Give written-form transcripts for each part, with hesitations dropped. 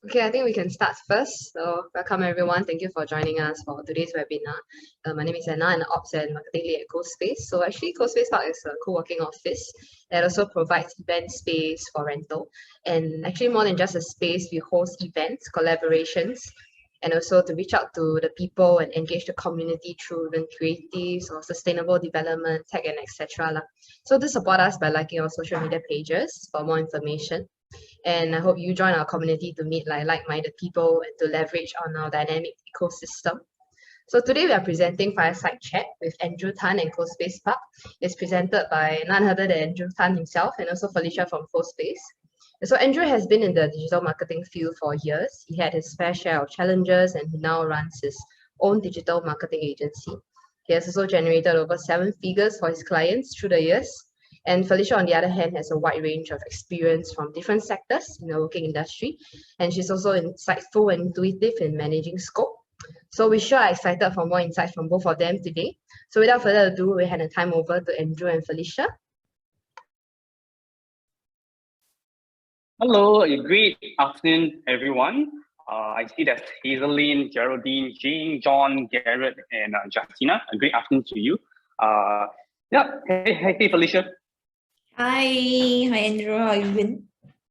Okay, I think we can start first. So welcome everyone. Thank you for joining us for today's webinar. My name is Anna and Ops and Marketing Lead at CoSpace. So actually CoSpace Park is a co-working office that also provides event space for rental. And actually more than just a space, we host events, collaborations, and also to reach out to the people and engage the community through even creatives or sustainable development, tech and etc. So do support us by liking our social media pages for more information. And I hope you join our community to meet like-minded people and to leverage on our dynamic ecosystem. So today we are presenting Fireside Chat with Andrew Tan and CoSpace Park. It's presented by none other than Andrew Tan himself and also Felicia from CoSpace. So Andrew has been in the digital marketing field for years. He had his fair share of challenges and he now runs his own digital marketing agency. He has also generated over 7 figures for his clients through the years. And Felicia, on the other hand, has a wide range of experience from different sectors in the working industry. And she's also insightful and intuitive in managing scope. So we sure are excited for more insights from both of them today. So without further ado, we hand the time over to Andrew and Felicia. Hello, great afternoon, everyone. I see that Hazeline, Geraldine, Jane, John, Garrett, and Justina. A great afternoon to you. Hey, Felicia. Hi Andrew, how have you been?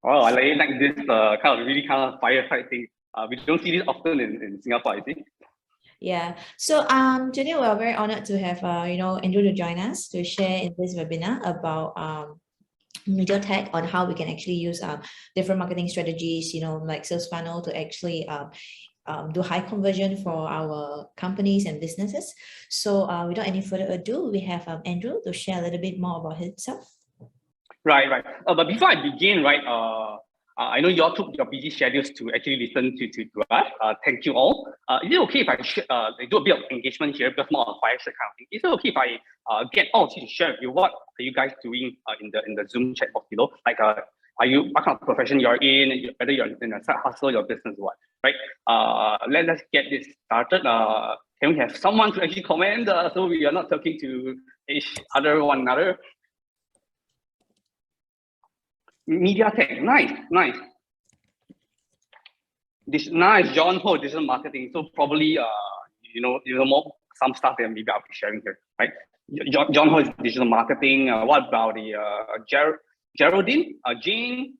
Oh, I like this kind of fireside thing. We don't see this often in Singapore, I think. Yeah, so today we are very honored to have Andrew to join us to share in this webinar about media tech on how we can actually use different marketing strategies, like sales funnel to actually do high conversion for our companies and businesses. So without any further ado, we have Andrew to share a little bit more about himself. Right. But before I begin, I know you all took your busy schedules to actually listen to us. Thank you all. Is it okay if I do a bit of engagement here, because more of a fireside kind of thing? Is it okay if I get all of you to share with you what are you guys doing in the Zoom chat box below? Like, are you, what kind of profession you're in, whether you're in a side hustle, your business, what? Right? Let's get this started. Can we have someone to actually comment so we are not talking to each other, one another? Media tech, nice. Nice, John Ho, digital marketing. So probably, more some stuff that maybe I'll be sharing here, right? John Ho is digital marketing. What about the Geraldine, Jane?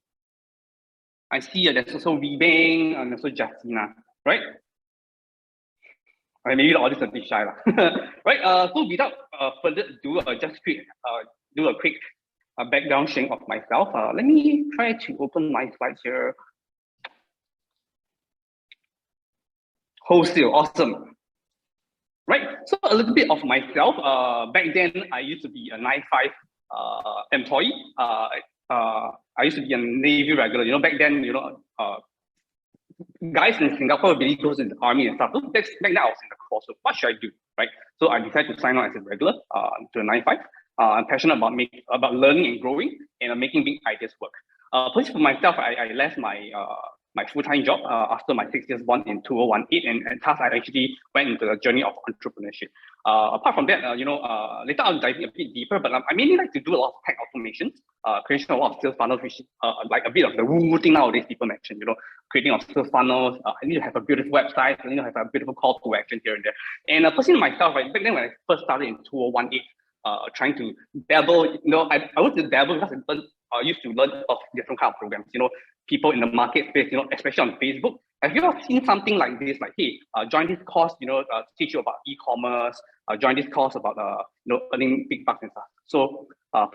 I see there's also Rebang and also Justina, right? Right, maybe the audience is a bit shy, right? So without further ado, just do a quick background sharing of myself. Let me try to open my slides here. Wholesale, awesome. Right, so a little bit of myself. Back then, I used to be a 9-5 employee. I used to be a Navy regular. Back then, guys in Singapore really goes in the army and stuff. So back then, I was in the course. So what should I do, right? So I decided to sign on as a regular to a 9-5. I'm passionate about learning and growing and making big ideas work. Personally, for myself, I left my full-time job after my 6 years bond in 2018, and thus I actually went into the journey of entrepreneurship. Apart from that, later I'll dive a bit deeper, but I mainly like to do a lot of tech automation, creation of a lot of sales funnels, which like a bit of the woo thing nowadays people mention, creating of sales funnels. I need to have a beautiful website, I need to have a beautiful call to action here and there. And personally myself, right, back then when I first started in 2018, trying to dabble, I was to dabble because I used to learn of different kind of programs, people in the market space, especially on Facebook. Have you ever seen something like this? Like, hey, join this course, to teach you about e-commerce, join this course about, earning big bucks and stuff. So,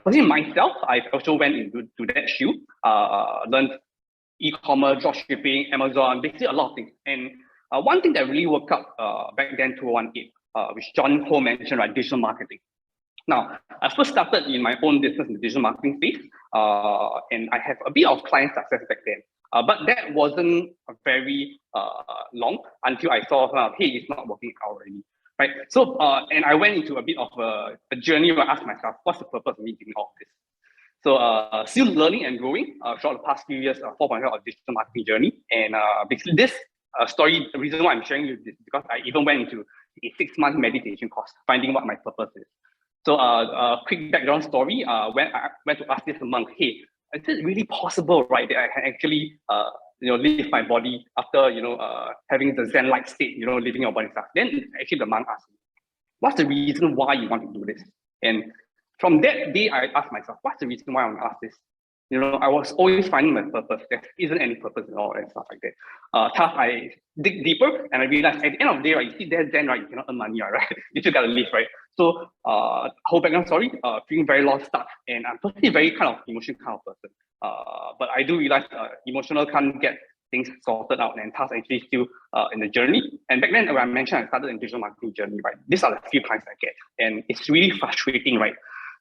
personally myself, I also went into that shoe, learned e-commerce, dropshipping, Amazon, basically a lot of things. And one thing that really worked out back then, 2018, which John Ho mentioned, right, digital marketing. Now, I first started in my own business in the digital marketing space, and I have a bit of client success back then. But that wasn't very long until I saw, hey, it's not working out already, right? So, and I went into a bit of a journey where I asked myself, what's the purpose of me doing all of this? So, still learning and growing throughout the past few years, 4.5 of digital marketing journey. And basically this story, the reason why I'm sharing you this is because I even went into a 6-month meditation course, finding what my purpose is. So quick background story, when I went to ask this monk, hey, is it really possible, right, that I can actually leave my body after, having the Zen-like state, leaving your body stuff. Then actually the monk asked me, what's the reason why you want to do this? And from that day, I asked myself, what's the reason why I want to ask this? I was always finding my purpose. There isn't any purpose at all and stuff like that. Thus, I dig deeper and I realized at the end of the day, right, you see there's Zen, right, you cannot earn money, right? You still gotta live, right? So, whole background story, feeling very lost stuff, and I'm totally very kind of emotional kind of person. But I do realize emotional can't get things sorted out, and thus actually still in the journey. And back then, when I mentioned I started in digital marketing journey, right? These are the few clients I get, and it's really frustrating, right?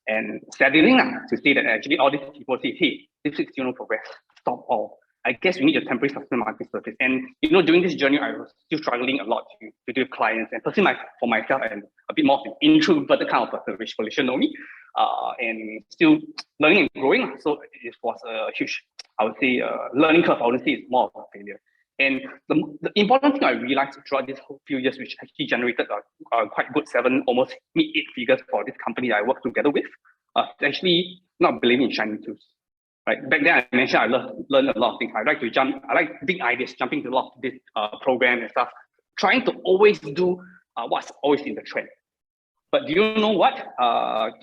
And saddening to say that actually all these people say, hey, this is still no progress, stop all. I guess we need a temporary sustainable marketing service. And during this journey, I was still struggling a lot to do clients, and personally for myself, and a bit more of an introverted kind of person, which Felicia know me, and still learning and growing. So it was a huge, I would say, learning curve. I wouldn't say it's more of a failure. And the important thing I realized throughout this whole few years, which actually generated a quite good almost mid-8 figures for this company that I work together with, actually not believing in shiny tools. Right? Back then, I mentioned I learned a lot of things. I like big ideas, jumping to a lot of this program and stuff, trying to always do what's always in the trend. But do you know what?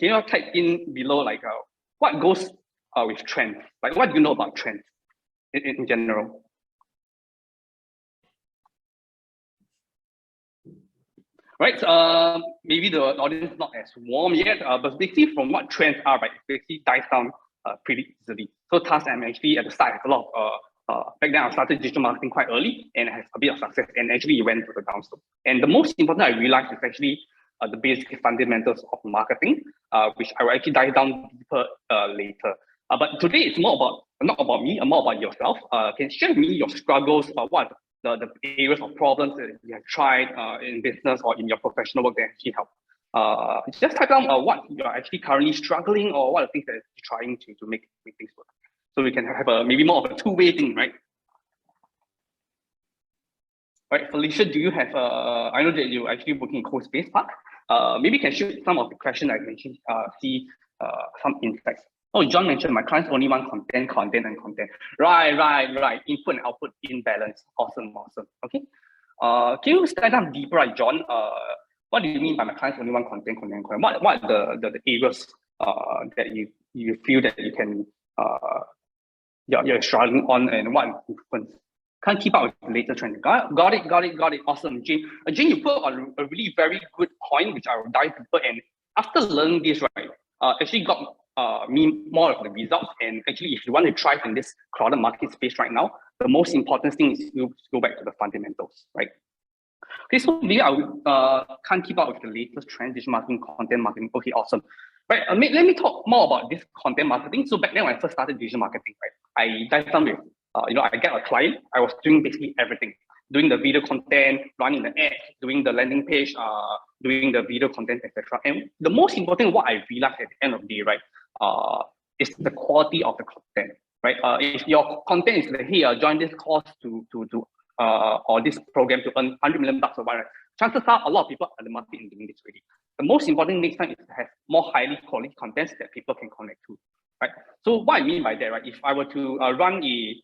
Can you type in below what goes with trends? Like, what do you know about trends in general? Right, maybe the audience is not as warm yet, but basically from what trends are, right, it basically dies down pretty easily. So thus, I'm actually at the start, a lot of, back then I started digital marketing quite early and has a bit of success, and actually it went to the downslope. And the most important I realized is actually the basic fundamentals of marketing, which I will actually dive down deeper later. But today it's not about me, more about yourself. Can you share with me your struggles, what the areas of problems that you have tried in business or in your professional work that actually help. Just type down what you're actually currently struggling, or what are the things that you're trying to make things work. So we can have maybe more of a two-way thing, right? Right, Felicia, do you have, I know that you're actually working in CoSpace Park. Maybe you can shoot some of the questions I mentioned, see some insights. Oh, John mentioned my clients only want content. Right. Input and output in balance. Awesome. Okay. Can you start down deeper, right, John? What do you mean by my clients only want content? What are the areas that you feel that you can you're struggling on, and what improvements? Can't keep up with the latest trend. Got it. Awesome, Jane. Jane, you put on a really very good point, which I will dive deeper. And after learning this, right, actually got me more of the results. And actually, if you want to thrive in this crowded market space right now, the most important thing is to go back to the fundamentals, right? Okay, so maybe I can't keep up with the latest trend, digital marketing, content marketing. Okay, awesome. Right, let me talk more about this content marketing. So back then when I first started digital marketing, right, I dived down with, I get a client. I was doing basically everything, doing the video content, running the ads, doing the landing page, doing the video content, etc. And the most important, what I realized at the end of the day, right, is the quality of the content, right? If your content is like, hey, join this course or this program to earn $100 million or whatever, chances are a lot of people are the market in doing this already. The most important next time is to have more highly quality contents that people can connect to, right? So what I mean by that, right? If I were to run a,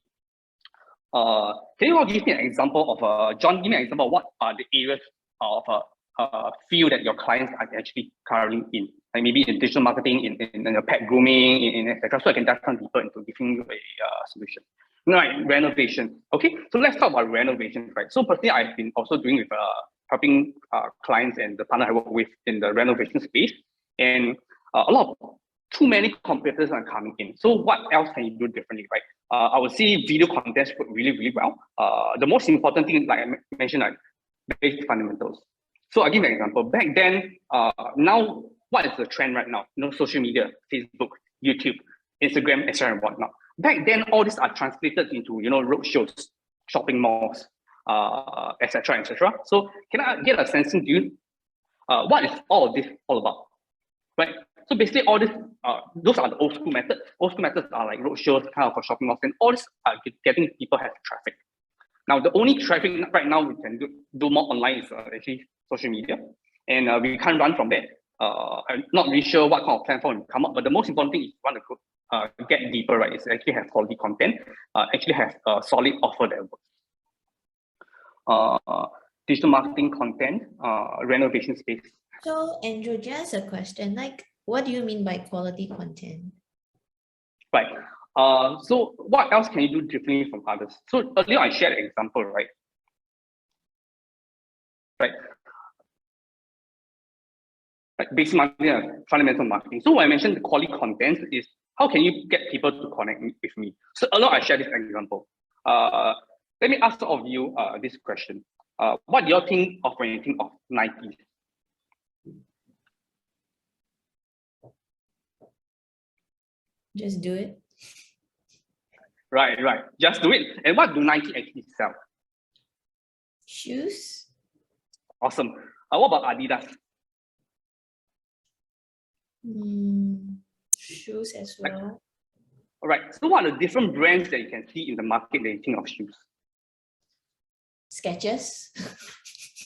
can you all give me an example of John? Give me an example of what are the areas of field that your clients are actually currently in, like maybe in digital marketing, in your pet grooming, in etc. So I can dive down deeper into giving you a solution. Right, renovation. Okay, so let's talk about renovation, right? So personally, I've been also doing with helping clients and the partner I work with in the renovation space, and too many competitors are coming in. So what else can you do differently, right? I would say video contents work really, really well. The most important thing, like I mentioned, like basic fundamentals. So I'll give you an example. Back then, now what is the trend right now? Social media, Facebook, YouTube, Instagram, etc. and whatnot. Back then, all these are translated into road shows, shopping malls, etc. So can I get a sense of you? What is all of this all about, right? So basically, all this, those are the old school methods. Old school methods are like road shows, kind of shopping malls, and all this are getting people have traffic. Now, the only traffic right now we can do more online is actually social media, and we can't run from that. I'm not really sure what kind of platform will come up, but the most important thing is you want to get deeper, right? Is actually have quality content, actually have a solid offer that works. Digital marketing content, renovation space. So Andrew, just a question, like, what do you mean by quality content? Right. So what else can you do differently from others? So earlier I shared an example, right? Right. Like basic marketing, fundamental marketing. So when I mentioned the quality content is how can you get people to connect with me? So earlier I shared this example. Let me ask all of you this question. What do you think of when you think of Nike? Just do it. Right. Just do it. And what do Nike actually sell? Shoes. Awesome. What about Adidas? Shoes as well. All right. So what are the different brands that you can see in the market that you think of shoes? Skechers.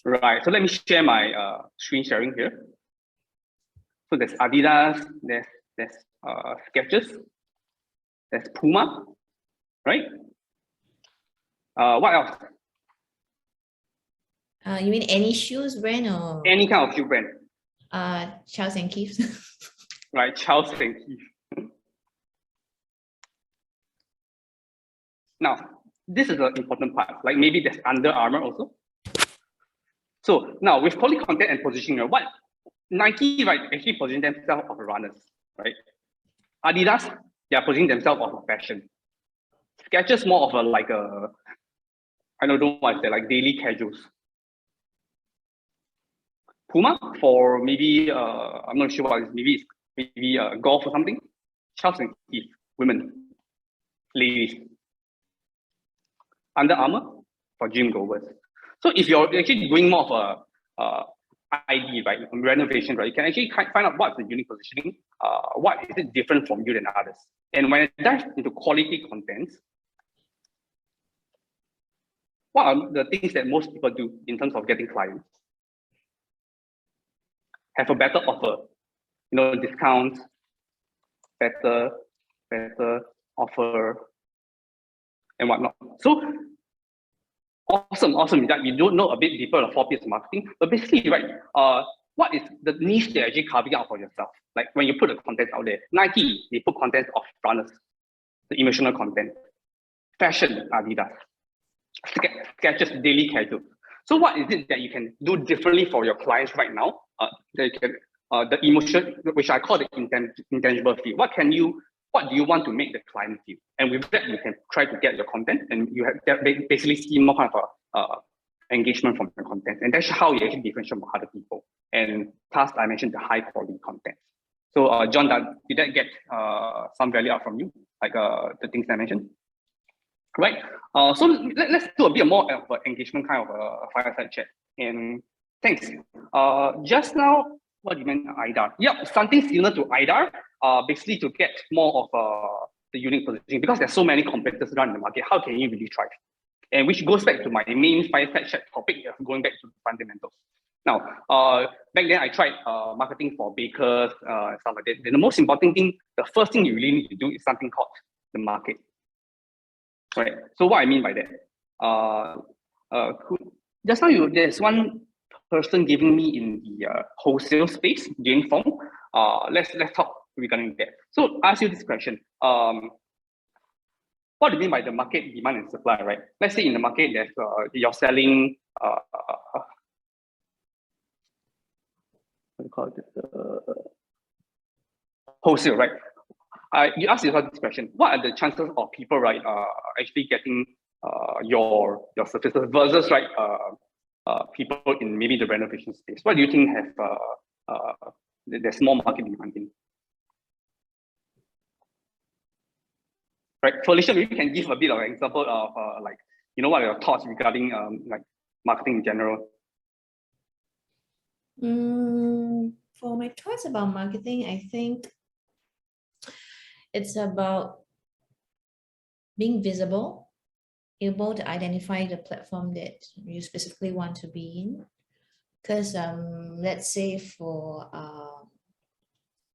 Right. So let me share my screen sharing here. So there's Adidas, there's Skechers, there's Puma, right? What else? You mean any shoes brand or Any kind of shoe brand. Charles and Keith? Right, Charles and Keith. Now, this is an important part. Like maybe there's Under Armour also. So now with quality content and positioning, what Nike, right, actually position themselves of runners, right? Adidas, they are positioning themselves of fashion. Skechers more of a I don't know what I say, like daily casuals. Puma for maybe I'm not sure what it is, maybe golf or something. Charles and Keith, women, ladies. Under Armour for gym goers. So if you're actually doing more of a ID, right, renovation, right, you can actually find out what's the unique positioning, what is it different from you than others. And when I dive into quality contents, what are the things that most people do in terms of getting clients? Have a better offer, discounts, better offer, and whatnot. So awesome that you don't know a bit deeper of 4 P's of marketing, but basically, right, what is the niche that you're actually carving out for yourself? Like when you put the content out there, Nike, they put content of runners, the emotional content, fashion, Adidas, Skechers, daily casual. So what is it that you can do differently for your clients right now? That you can, the emotion, which I call the intangible feel. What do you want to make the client feel? And with that, you can try to get your content, and you have basically see more kind of engagement from the content. And that's how you actually differentiate from other people. And plus, I mentioned the high quality content. So, John, did that get some value out from you, like the things I mentioned? Right. So let's do a bit more of an engagement kind of a fireside chat. And thanks. Just now, what do you mean IDAR? Yeah, something similar to IDAR. Basically to get more of the unique positioning, because there's so many competitors around in the market. How can you really thrive? And which goes back to my main fireside chat topic of going back to fundamentals. Now, back then I tried marketing for bakers, stuff like that. And the most important thing, the first thing you really need to do is something called the market. Right. So what I mean by that, just now there's one person giving me in the wholesale space, Jane Fong. Let's talk regarding that. So I ask you this question. What do you mean by the market demand and supply, right? Let's say in the market there's you're selling what do you call it? Wholesale, right? You ask yourself this question: what are the chances of people, right, actually getting your services versus, right, people in maybe the renovation space? What do you think have there's more market demand in? Right, Felicia, maybe you can give a bit of an example of like, what are your thoughts regarding like marketing in general? For my thoughts about marketing, I think it's about being visible, able to identify the platform that you specifically want to be in. Because let's say for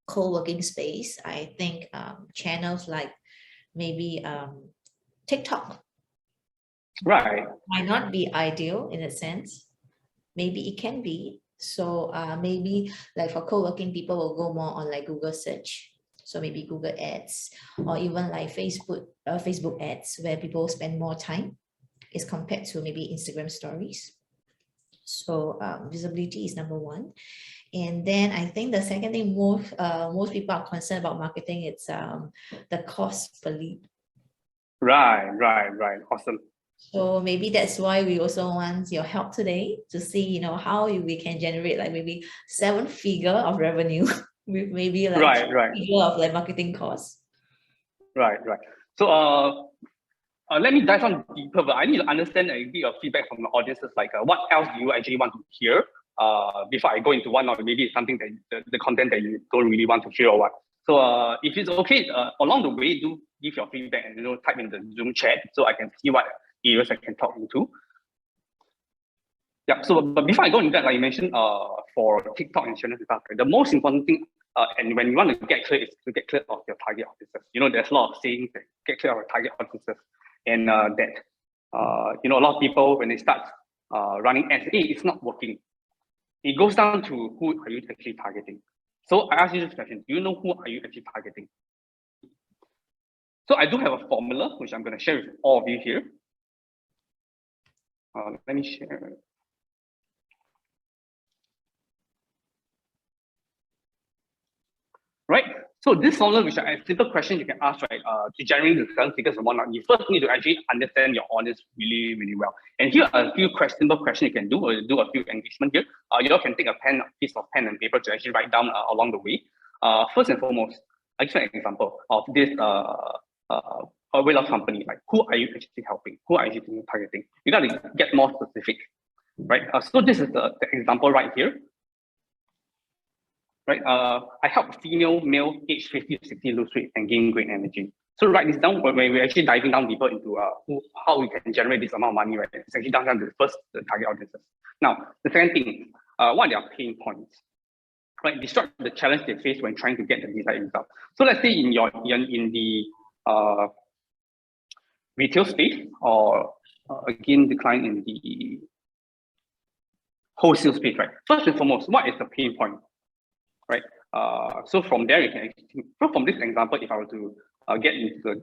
co-working space, I think channels like maybe TikTok Right. might not be ideal in a sense. Maybe it can be. So maybe like for co-working, people will go more on like Google search. So maybe Google ads, or even like Facebook ads, where people spend more time as compared to maybe Instagram stories. So visibility is number one. And then I think the second thing most people are concerned about marketing, it's the cost per lead. Right. Awesome. So maybe that's why we also want your help today to see, you know, how we can generate like maybe 7-figure of revenue with maybe like Right. figure of like marketing costs. Right. So let me dive on deeper, but I need to understand a bit of feedback from the audiences, like what else do you actually want to hear before I go into one, or maybe it's something that the content that you don't really want to hear or what. So if it's okay, along the way, do give your feedback and type in the Zoom chat so I can see what areas I can talk into. Yeah. So, but before I go into that, like you mentioned, for TikTok and channel stuff, the most important thing, and when you want to get clear, is to get clear of your target audiences. There's a lot of sayings that get clear of your target audiences, and that a lot of people when they start running ads, it's not working. It goes down to who are you actually targeting. So I ask you this question: do you know who are you actually targeting? So I do have a formula which I'm going to share with all of you here. Let me share. Right. So this formula, which are a simple question you can ask, right, to generate the 7 figures and whatnot, you first need to actually understand your audience really, really well. And here are a few simple questions you can do, or do a few engagement here. You all can take a piece of pen and paper to actually write down along the way. First and foremost, I'll give you an example of this a weight loss company. Like, who are you actually helping? Who are you actually targeting? You got to get more specific, right? So this is the example right here. Right, I help female, male, age 50 to 60 lose weight and gain great energy. So write this down when we're actually diving down deeper into how we can generate this amount of money, right? It's actually down to the target audiences. Now, the second thing, what are their pain points? Right, describe the challenge they face when trying to get the desired result. So let's say in the retail space, or again, decline in the wholesale space, right? First and foremost, what is the pain point? Right. So from there, you can actually, so from this example, if I were to get into the,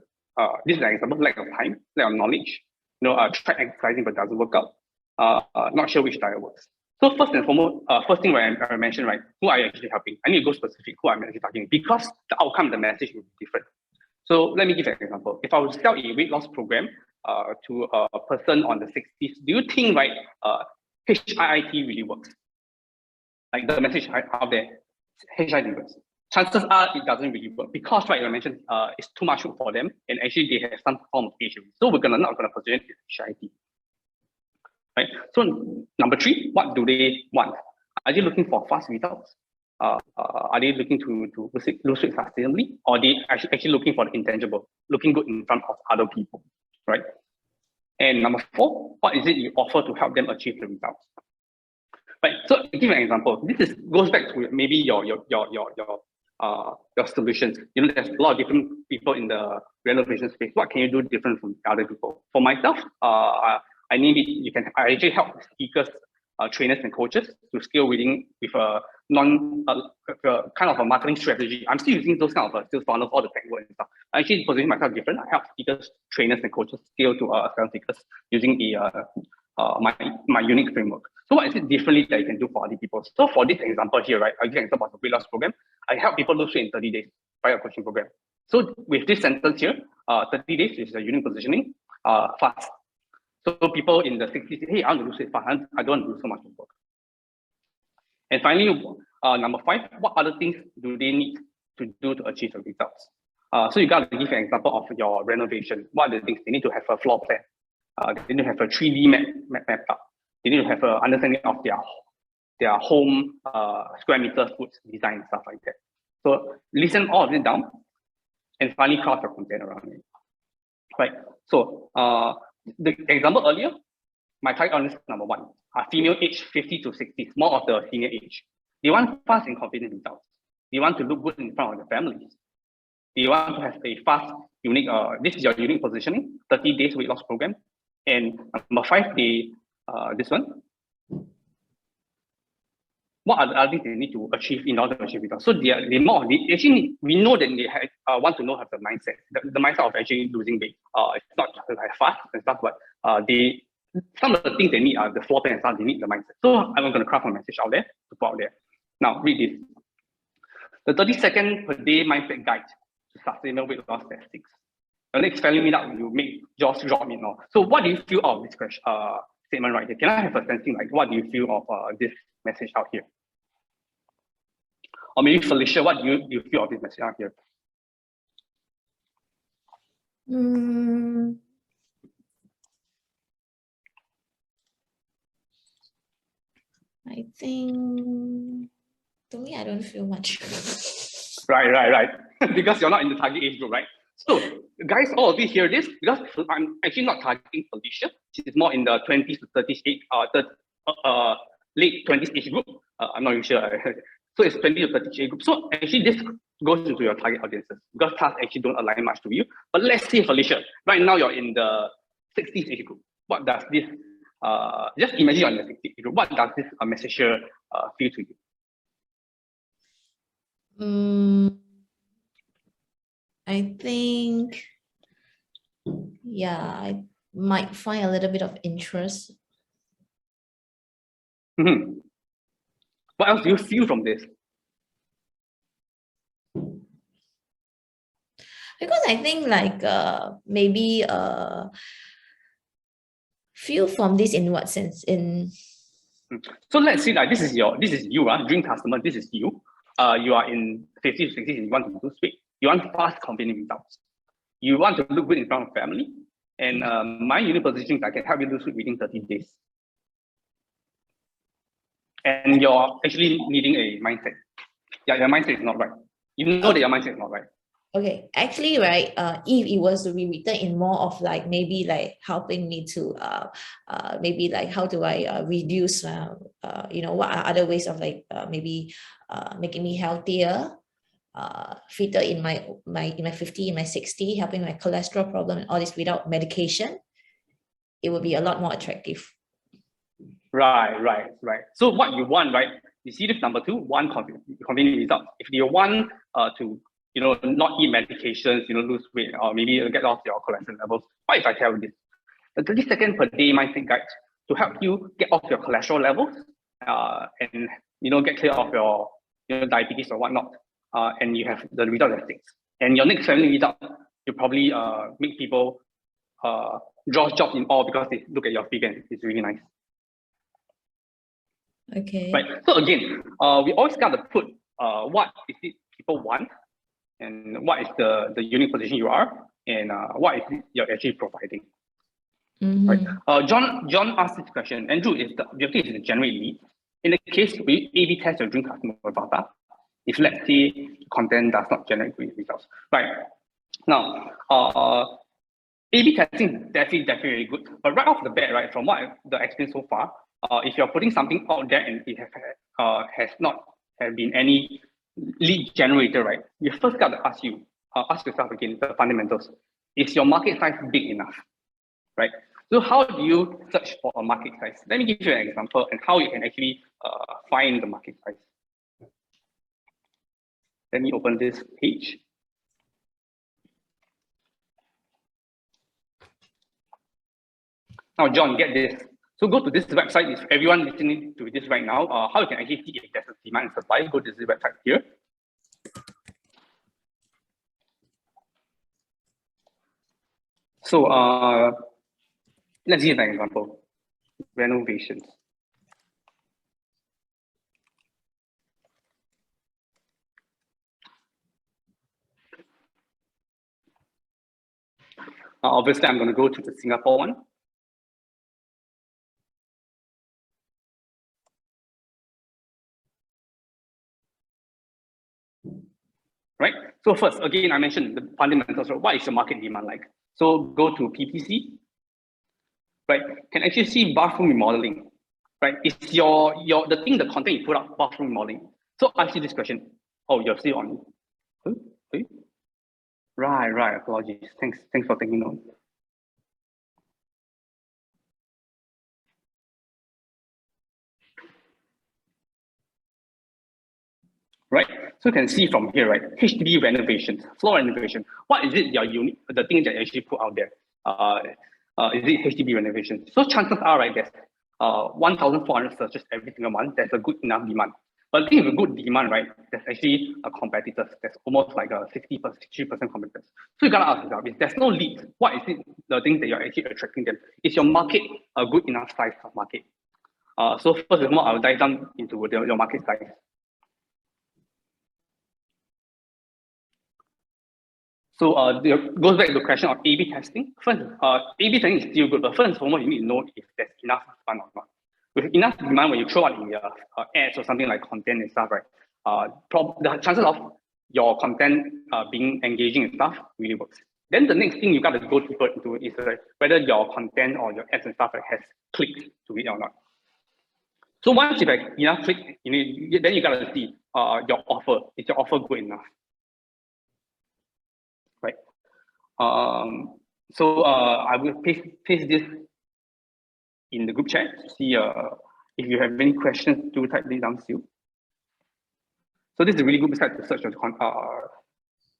this is an example: lack of time, lack of knowledge. Try exercising but doesn't work out. Not sure which diet works. So first and foremost, first thing where I mentioned, right, who are you actually helping? I need to go specific who I'm actually targeting, because the outcome, the message will be different. So let me give you an example. If I would sell a weight loss program to a person on the 60s, do you think, right, HIIT really works? Like the message out there, HIIT works. Chances are it doesn't really work, because, right, I mentioned it's too much work for them, and actually they have some form of age. So we're not gonna position HIIT. Right. So number 3, what do they want? Are they looking for fast results? Are they looking to lose weight sustainably, or are they actually looking for the intangible, looking good in front of other people, right? And number 4, what is it you offer to help them achieve the results? Right. So to give you an example, this goes back to maybe your solutions. There's a lot of different people in the renovation space. What can you do different from other people? For myself, I actually help speakers, trainers, and coaches to scale with a kind of a marketing strategy. I'm still using those kind of sales funnels, all the tech work and stuff. I actually position myself different. I help speakers, trainers, and coaches scale to 7 figures using my unique framework. So what is it differently that you can do for other people? So for this example here, right, I'll give an example of the weight loss program. I help people lose weight in 30 days via a coaching program. So with this sentence here, 30 days is a unique positioning, fast. So people in the 60s say, hey, I want to lose weight fast. I don't want to do so much work. And finally, number 5, what other things do they need to do to achieve the results? So you got to give an example of your renovation. What are the things? They need to have a floor plan. They need to have a 3D map up. They need to have an understanding of their home square meter foot design and stuff like that. So listen all of it down, and finally craft your content around it. Right. So the example earlier, my target audience number 1 are female age 50 to 60, more of the senior age. They want fast and confident results. Do you want to look good in front of the families? Do you want to have a fast, unique, this is your unique positioning, 30 days weight loss program, and number 5, this one. What are the other things they need to achieve in order to achieve it? So they actually, we know that they want to know have the mindset, the mindset of actually losing weight. It's not just like fast and stuff, but some of the things they need are the floor plan and stuff. They need the mindset. So I'm going to craft a message out there to put out there. Now read this: the 30-second per day mindset guide to sustainable weight loss statistics. The next value meetup, you make jaws drop in. So what do you feel of this question, statement right here? Can I have a sensing, like, what do you feel of this message out here? Or maybe Felicia, what do you feel of this message out here? I think, to me, I don't feel much. Right. Because you're not in the target age group, right? So, guys, all of you hear this, because I'm actually not targeting Felicia. She's more in the 20s to 30s age, late 20s age group. I'm not even sure. So it's 20 to 30 age group. So actually, this goes into your target audiences because tasks actually don't align much to you. But let's say, Felicia, right now you're in the 60s age group. What does this? Just imagine you're in the 60s age group. What does this message here feel to you? I think, yeah, I might find a little bit of interest. What else do you feel from this? Because I think like maybe feel from this in what sense? So let's see, like this is you, dream customer. This is you. You are in 50s to 60s and you want to lose weight. You want fast, convenient results. You want to look good in front of family. And my unique position, I can help you lose weight within 30 days. And you're actually needing a mindset. Yeah, your mindset is not right. You know that your mindset is not right. Okay, actually, right, if it was to be written in more of like maybe like helping me to maybe like how do I reduce you know, what are other ways of like maybe making me healthier, fitter in my 50, in my 60, helping my cholesterol problem and all this without medication, it would be a lot more attractive. Right. So what you want, right? You see this number 2, one convenient result. If you want to, you know, not eat medications, you know, lose weight, or maybe get off your cholesterol levels, what if I tell you this? The 30-second per day mindset guide to help you get off your cholesterol levels and, you know, get clear of your, you know, diabetes or whatnot, and you have the result at 6. And your next family result, you probably make people draw jobs in awe because they look at your figure and it's really nice. Okay. Right. So again, we always got to put what is it people want, and what is the unique position you are, and what is it you're actually providing. Right. John asked this question. Andrew, is the objective is to generate leads. In the case we A/B test your dream customer data, if let's say content does not generate great results, right? Now, A/B testing is definitely very good, but right off the bat, right, from what the experience so far, if you're putting something out there and it has not been any lead generator, right, you first got to ask yourself again the fundamentals. Is your market size big enough, right? So how do you search for a market size? Let me give you an example and how you can actually find the market size. Let me open this page. Now, John, get this. So go to this website. If everyone listening to this right now, how you can actually see if there's a demand and supply, go to this website here. So let's give an example. Renovations. Obviously, I'm going to go to the Singapore one. Right. So first, again, I mentioned the fundamentals. What is your market demand like? So go to PPC. Right. Can actually see bathroom remodeling. Right. It's the content you put up bathroom remodeling. So I ask you this question: Oh, you're still on. Okay. Right. Apologies. Thanks for taking note. Right. So you can see from here, right? HDB renovations, floor renovation. What is it? The thing that you actually put out there. Is it HDB renovation? So chances are, right, there's 1,400 searches every single month. There's a good enough demand. But the thing with good demand, right, there's actually a competitors. There's almost like a 60%, 60% competitors. So you gotta ask yourself, if there's no leads, what is it, the things that you're actually attracting them? Is your market a good enough size of market? So first of all, I'll dive down into your market size. So it goes back to the question of A/B testing. First, A/B testing is still good, but first and foremost, you need to know if there's enough demand or not. With enough demand, when you throw out the ads or something like content and stuff, right? The chances of your content being engaging and stuff really works. Then the next thing you got to go deeper into is whether your content or your ads and stuff has clicked to it or not. So once you've had enough click, then you got to see your offer. Is your offer good enough? Right. So I will paste this in the group chat to see if you have any questions, do type these down still. So this is a really good website to search for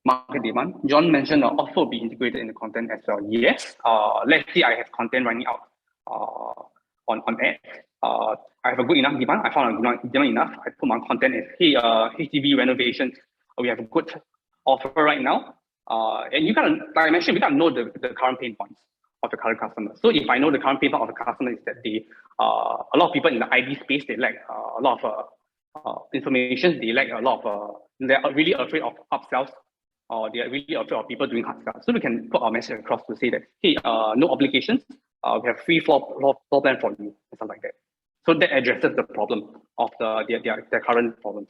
market demand. John mentioned the offer will be integrated in the content as well. Yes. Let's say I have content running out on ads. I have a good enough demand. I found a demand enough. I put my content as, hey, HDB renovations. We have a good offer right now. And you gotta, like I mentioned, we gotta know the current pain points of the current customer. So if I know the current pain point of the customer is that a lot of people in the IB space, they lack a lot of information. They lack a lot of, they're really afraid of upsells, or they're really afraid of people doing hard sell. So we can put our message across to say that, hey, no obligations. We have free floor plan for you, and stuff like that. So that addresses the problem of their current problems.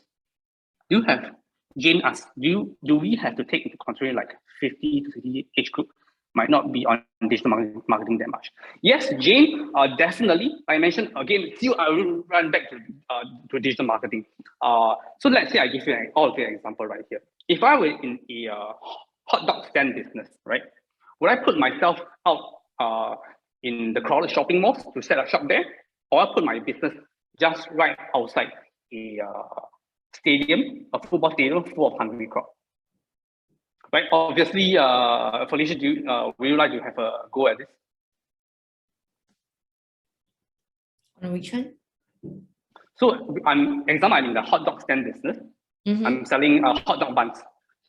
Do you have, Jane asked, do we have to take into consideration like 50 to 60 age group might not be on digital marketing that much? Yes, Jane, definitely. I mentioned again, still I will run back to digital marketing. So let's say I give you an example right here. If I were in a hot dog stand business, right, would I put myself out in the crowded shopping malls to set up shop there, or I put my business just right outside a stadium, a football stadium full of hungry crowd? Right. Obviously, Felicia, would you like to have a go at this? On which one? So I'm in the hot dog stand business. I'm selling hot dog buns.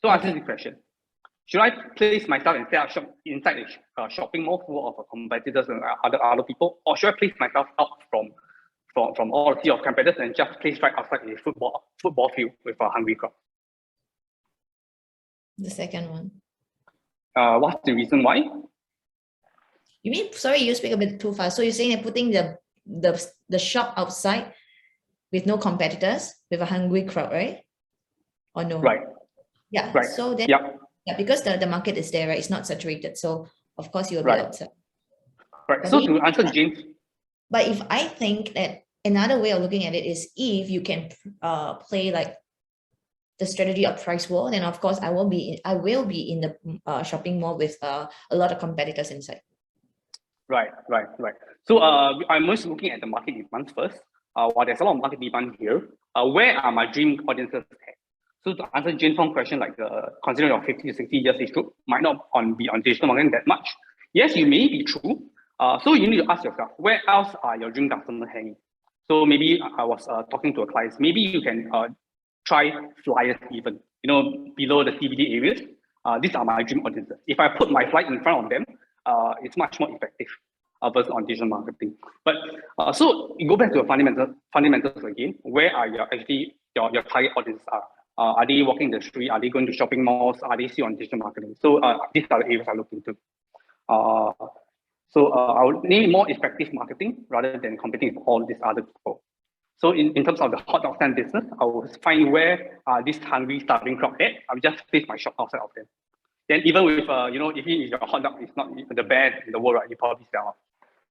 So I ask the question: should I place myself and set up shop inside a shopping mall full of competitors and other people, or should I place myself out from all the sea of competitors and just place right outside a football field with a hungry crowd? The second one. What's the reason why? You mean, sorry, you speak a bit too fast. So you're saying they're putting the shop outside with no competitors, with a hungry crowd, right? Or no? Right. Yeah. Right. So then, yeah, because the market is there, right? It's not saturated. So of course you'll be outside. Right. But so to answer James. But if I think that another way of looking at it is if you can play like the strategy of price war, then of course I will be in the shopping mall with a lot of competitors inside. Right. So I'm most looking at the market demand first. While there's a lot of market demand here, where are my dream audiences at? So to answer Jane's question, like considering your 50 to 60 years age group might not be on digital marketing that much. Yes, you may be true. So you need to ask yourself, where else are your dream customers hanging? So maybe I was talking to a client. Maybe you can try flyers even, below the CBD areas. These are my dream audiences. If I put my flyer in front of them, it's much more effective versus on digital marketing. But so you go back to the fundamentals again. Where are your target audiences are? Are they walking the street? Are they going to shopping malls? Are they still on digital marketing? So these are the areas I look into. So I would need more effective marketing rather than competing with all these other people. So in terms of the hot dog stand business, I will find where this hungry, starving crowd at. I will just place my shop outside of them. Then even with, if your hot dog is not the best in the world, right, you probably sell.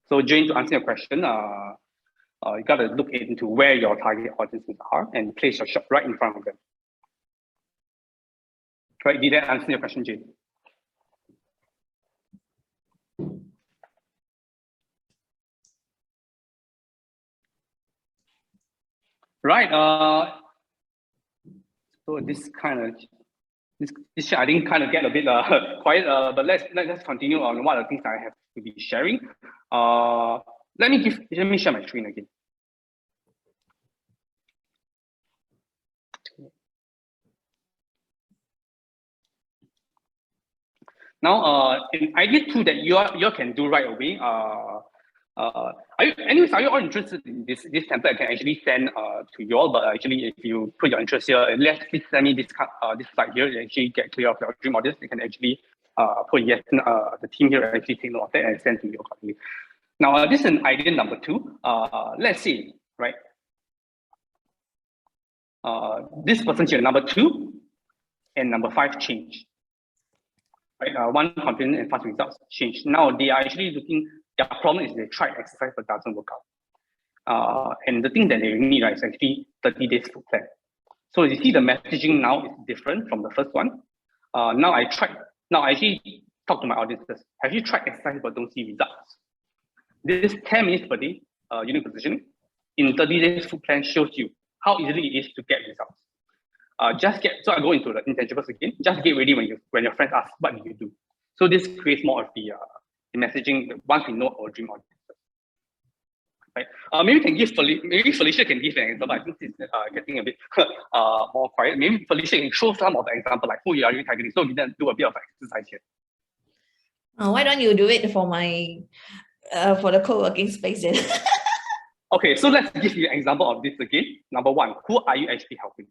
So Jane, to answer your question, you got to look into where your target audiences are and place your shop right in front of them. Right, did that answer your question, Jane? Right. So this kind of this I think kind of get a bit quiet. But let's continue on what are the things I have to be sharing. Let me share my screen again. Now, an idea two that you can do right away. Are you all interested in this template? I can actually send to you all, but actually, if you put your interest here, please send me this slide here. You actually get clear of your dream audience. You can actually put yes. The team here actually take note of that and send to you accordingly. Now, this is an idea number two. Let's see, right? This person here, number two and number five change. Right, one confident and fast results change. Now they are actually looking. Their problem is they try exercise but doesn't work out. And the thing that they need, right, is actually 30 days food plan. So you see the messaging now is different from the first one. Now I actually talk to my audiences. Have you tried exercise but don't see results? This 10 minutes per day unique positioning in 30 days food plan shows you how easily it is to get results. So I go into the intangibles again. Just get ready when your friends ask, what do you do? So this creates more of the messaging once we know our dream audience. Right? Maybe Felicia can give an example. I think it's getting a bit more quiet. Maybe Felicia can show some of the example, like who you are really targeting. So we then do a bit of exercise here. Why don't you do it for my for the co-working space then? Okay, so let's give you an example of this again. Number one, who are you actually helping?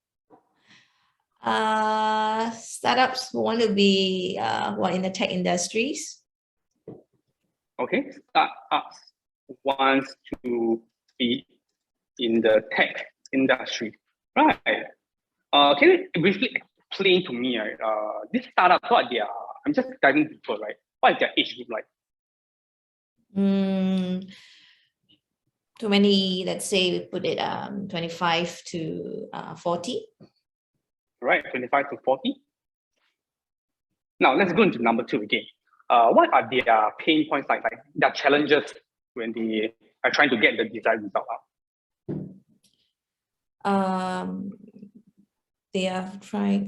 Startups who want to be in the tech industries. Okay, startups wants to be in the tech industry, right? Can you briefly explain to me, this startup, what they are? I'm just diving deeper, right? What is their age group like? Too many, let's say we put it 25 to 40. Right, 25 to 40. Now let's go into number two again. What are their pain points like their challenges when they are trying to get the desired result out? They are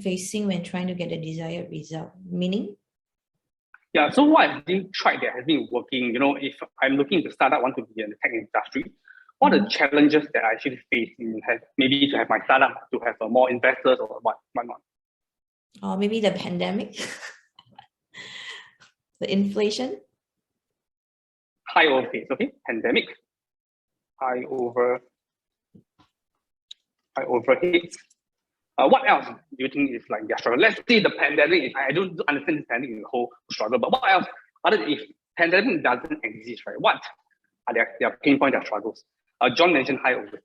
facing when trying to get the desired result, meaning? Yeah, so what have they tried that has been working? You know, if I'm looking to start up, want to be in the tech industry, what are the challenges that I actually face in maybe to have my startup, to have more investors or whatnot? Or maybe the pandemic, the inflation. High overheads, okay? Pandemic, high overheads. What else do you think is like their struggle? Let's say the pandemic, I don't understand the pandemic in the whole struggle, but what else, other than if pandemic doesn't exist, right? What are their pain points, their struggles? John mentioned high overheads.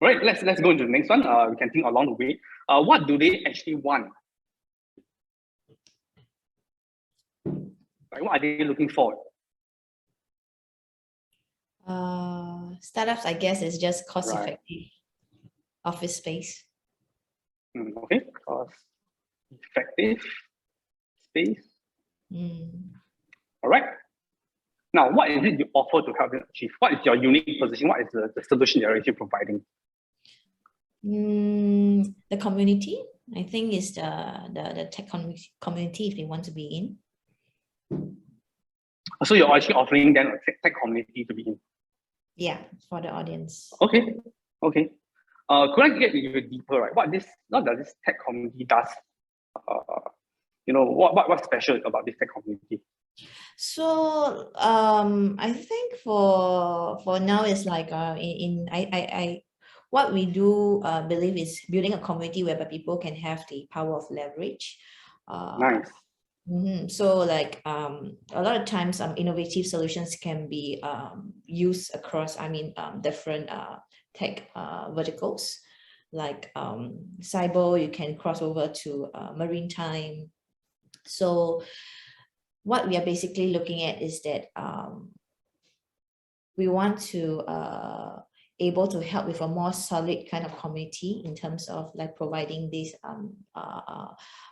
Right, let's go into the next one. We can think along the way. What do they actually want? Like, what are they looking for? Startups, I guess, is just cost-effective office space. Okay, cost-effective space. All right. Now, what is it you offer to help them achieve? What is your unique position? What is the solution you're actually providing? The community, I think, is the tech community if they want to be in. So you're actually offering them a tech community to be in? Yeah, for the audience. Okay. Could I get a little deeper, right? What does this tech community does? What's special about this tech community? So I think for now it's like what we do believe is building a community whereby people can have the power of leverage. Nice. So like a lot of times innovative solutions can be used across different tech verticals, like cyber. You can cross over to maritime. So what we are basically looking at is that we want to able to help with a more solid kind of community in terms of like providing these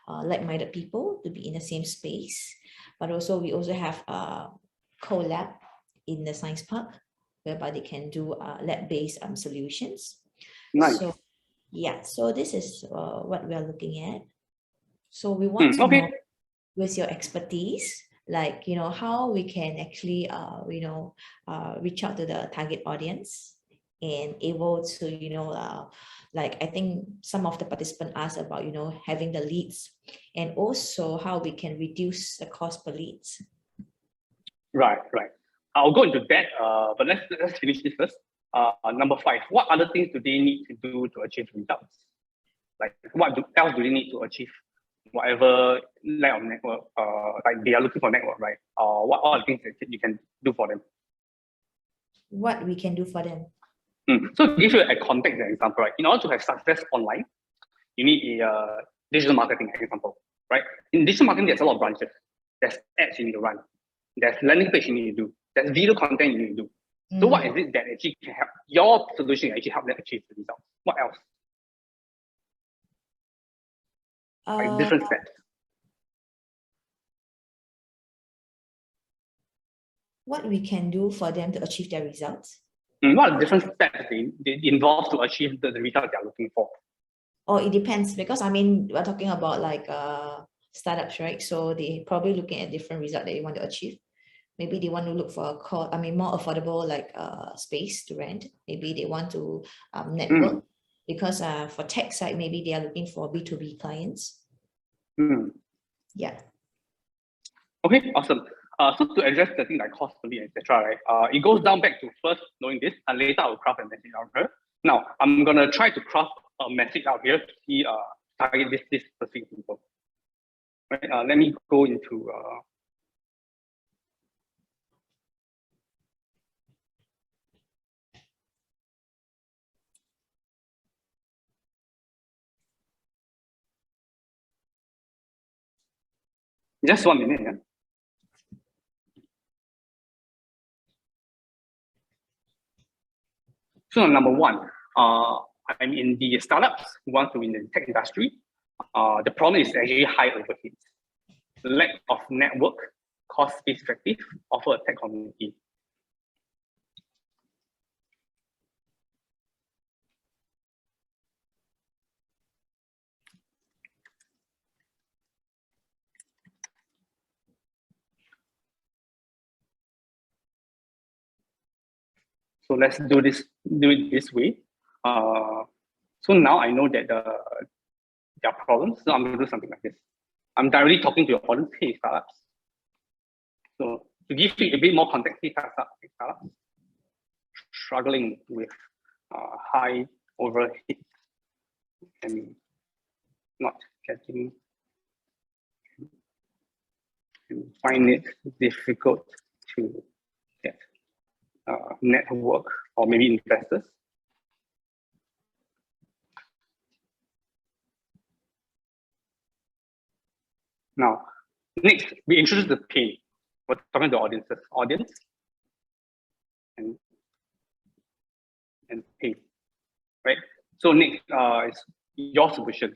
like-minded people to be in the same space. But also we also have a co-lab in the science park whereby they can do lab-based solutions. Nice. So yeah, so this is what we are looking at. So we want to know with your expertise, like, you know, how we can actually, reach out to the target audience and able to, like, I think some of the participants asked about, having the leads and also how we can reduce the cost per leads. Right. I'll go into that, but let's finish this first. Number 5, what other things do they need to do to achieve results? Like what else do they need to achieve whatever lack of network, like they are looking for network, right? What are the things that you can do for them? What we can do for them? So to give you a context example, right? In order to have success online, you need a digital marketing example, right? In digital marketing, there's a lot of branches. There's ads you need to run. There's landing page you need to do. There's video content you need to do. So what is it that actually can help your solution actually help them achieve the results? What else? Like different steps. What we can do for them to achieve their results? What are the different steps they involve to achieve the result they're looking for? Oh, it depends, because I mean, we're talking about like startups, right? So they probably looking at different results that they want to achieve. Maybe they want to look for more affordable like space to rent. Maybe they want to network, because for tech side, maybe they are looking for B2B clients. Yeah. Okay, awesome. So to address the thing like cost per lead, etc., right? It goes down back to first knowing this, and later I'll craft a message out here. Now I'm gonna try to craft a message out here to see target this specific people. Right? Let me go into just 1 minute. Yeah? So number 1, I'm in the startups who want to in the tech industry. The problem is actually high overheads, lack of network, cost effective, offer a tech community. So let's do it this way. So now I know that there are problems. So I'm going to do something like this. I'm directly talking to your audience, hey, startups. So to give you a bit more context, hey, startups struggling with high overhead and not getting, and find it difficult to get network or maybe investors. Now, next, we introduce the pain. We're talking to audience and pain, right? So next is your solution.